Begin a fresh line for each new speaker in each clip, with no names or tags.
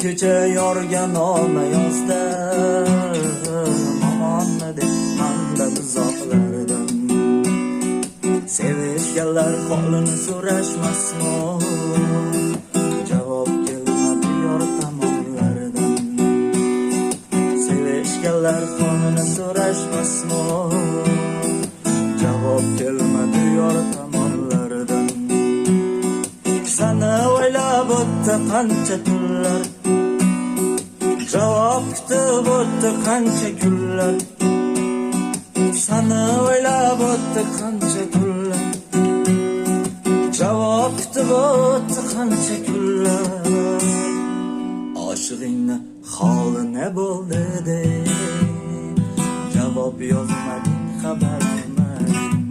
kecha yorga noma yozdim, omonni deb mandan uzoqlardan. Sevishganlar holini so'rashmasmi? Javob kelmadi yor tomonlardan. Sevishganlar holini so'rashmasmi? Javob kelmadi yor tomonlardan. Sana o'ylab o'tdi qancha kunlar, javob kutib o'tdi qancha kunlar. Sana o'ylab o'tdi qancha kunlar, javob kutib o'tdi qancha kunlar. Oshig'ingni holi ne bo'ldi deb javob yozmading, xabar bermading.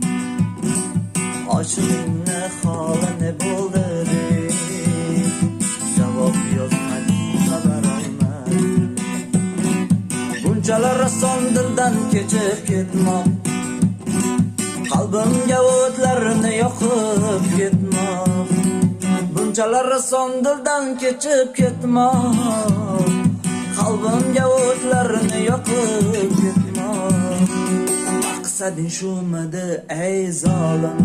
Oshig'ingni holi ne bo'ldi deb javob yozmading, xabar olmading. Bunchalar oson dildan kechib ketmoq, qalbimga o'tlarni yoqib ketmoq. Bunchalar oson dildan kechib ketmoq, qalbimga o'tlarni yoqib ketmoq. Maqsading shumidi ey zolim,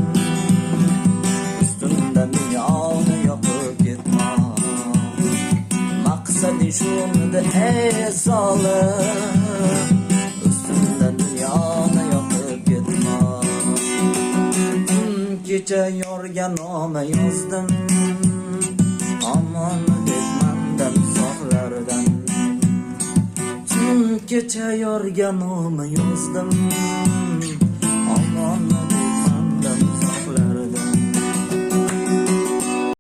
ustimda dunyoni yoqib ketmoq. Maqsading shumidi ey zolim, ustimda dunyoni yoqib ketmoq. Kecha yorga noma yozdim, omon deb mandan uzoqlardan. Kecha yorga noma yozdim,